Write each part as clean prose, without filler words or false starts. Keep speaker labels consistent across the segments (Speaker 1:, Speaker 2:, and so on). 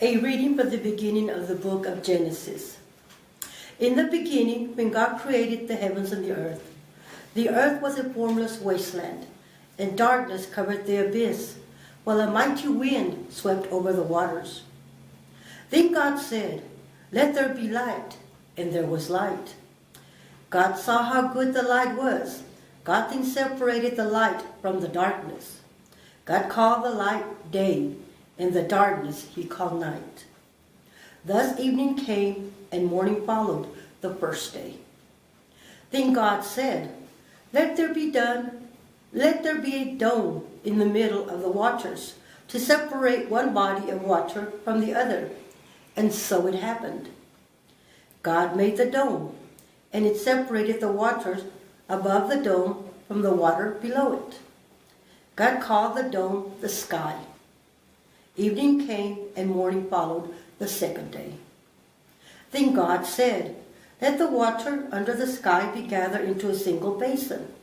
Speaker 1: A reading from the beginning of the book of Genesis. In the beginning, when God created the heavens and the earth was a formless wasteland, and darkness covered the abyss, while a mighty wind swept over the waters. Then God said, "Let there be light," and there was light. God saw how good the light was. God then separated the light from the darkness. God called the light day, and the darkness he called night. Thus evening came, and morning followed the first day. Then God said, Let there be a dome in the middle of the waters, to separate one body of water from the other. And so it happened. God made the dome, and it separated the waters above the dome from the water below it. God called the dome the sky. Evening came, and morning followed the second day. Then God said, Let the water under the sky be gathered into a single basin,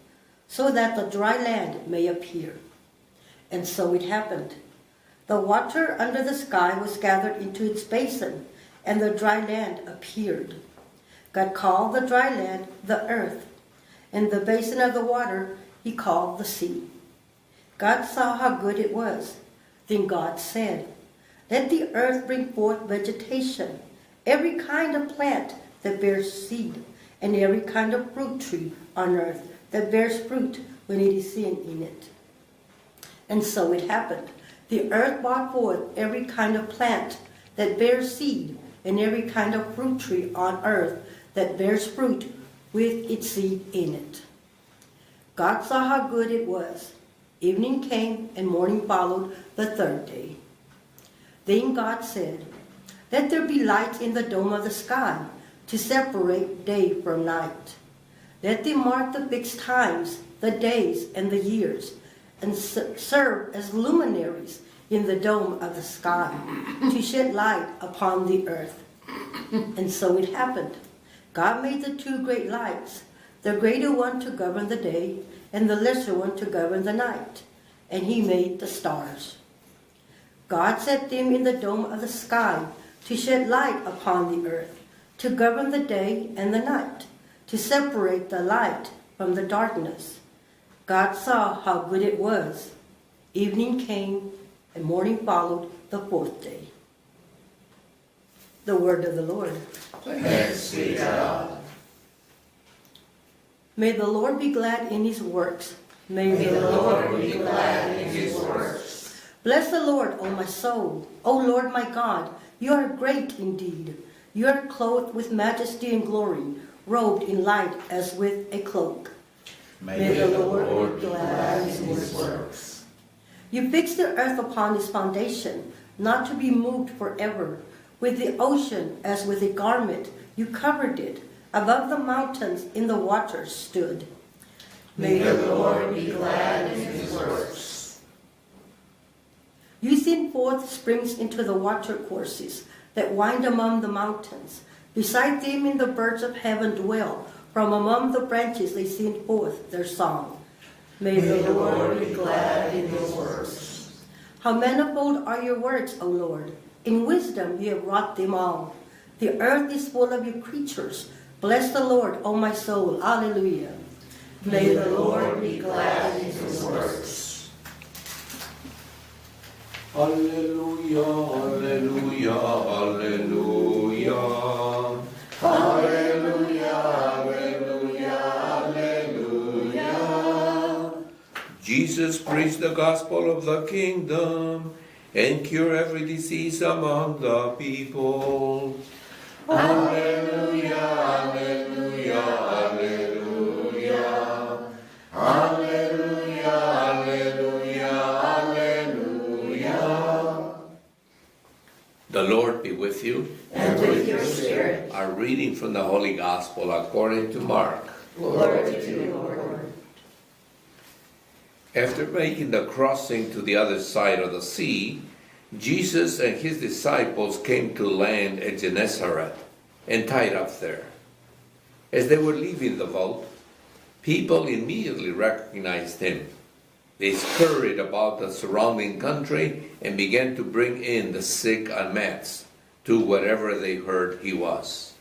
Speaker 1: so that the dry land may appear. And so it happened. The water under the sky was gathered into its basin, and the dry land appeared. God called the dry land the earth, and the basin of the water he called the sea. God saw how good it was. Then God said, Let the earth bring forth vegetation, every kind of plant that bears seed, and every kind of fruit tree on earth that bears fruit when it is seen in it. And so it happened. The earth brought forth every kind of plant that bears seed, and every kind of fruit tree on earth that bears fruit with its seed in it. God saw how good it was. Evening came, and morning followed the third day. Then God said, Let there be lights in the dome of the sky, to separate day from night. Let them mark the fixed times, the days, and the years, and serve as luminaries in the dome of the sky, to shed light upon the earth. And so it happened. God made the two great lights, the greater one to govern the day, and the lesser one to govern the night. And he made the stars. God set them in the dome of the sky to shed light upon the earth, to govern the day and the night, to separate the light from the darkness. God saw how good it was. Evening came, and morning followed the fourth day. The word of the Lord.
Speaker 2: Thanks be to God.
Speaker 1: May the Lord be glad in his works.
Speaker 2: May the Lord be glad in his works.
Speaker 1: Bless the Lord, O my soul. O Lord my God, you are great indeed. You are clothed with majesty and glory, robed in light as with a cloak.
Speaker 2: May the Lord be glad in his works.
Speaker 1: You fixed the earth upon its foundation, not to be moved forever. With the ocean as with a garment, you covered it. Above the mountains in the waters stood.
Speaker 2: May the Lord be glad in his works.
Speaker 1: You send forth springs into the water courses that wind among the mountains. Beside them in the birds of heaven dwell. From among the branches they send forth their song.
Speaker 2: May the Lord be glad in his works.
Speaker 1: How manifold are your works, O Lord! In wisdom you have wrought them all. The earth is full of your creatures. Bless the Lord, O my soul. Alleluia.
Speaker 2: May the Lord be glad in his works.
Speaker 3: Alleluia, alleluia, alleluia.
Speaker 2: Alleluia, alleluia, alleluia.
Speaker 3: Jesus preached the gospel of the kingdom and cure every disease among the people.
Speaker 2: Alleluia, alleluia, alleluia. Alleluia, alleluia, alleluia.
Speaker 3: The Lord be with you.
Speaker 2: And with your spirit.
Speaker 3: Our reading from the Holy Gospel according to Mark.
Speaker 2: Glory to you, Lord.
Speaker 3: After making the crossing to the other side of the sea, Jesus and his disciples came to land at Gennesaret and tied up there. As they were leaving the boat, people immediately recognized him. They scurried about the surrounding country and began to bring in the sick and mats to wherever they heard he was.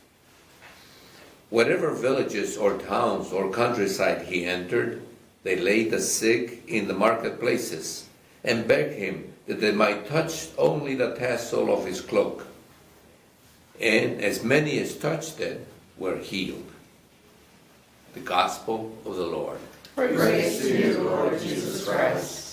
Speaker 3: Whatever villages or towns or countryside he entered, they laid the sick in the marketplaces and begged him that they might touch only the tassel of his cloak. And as many as touched it were healed. The Gospel of the Lord.
Speaker 2: Praise to you, Lord Jesus Christ.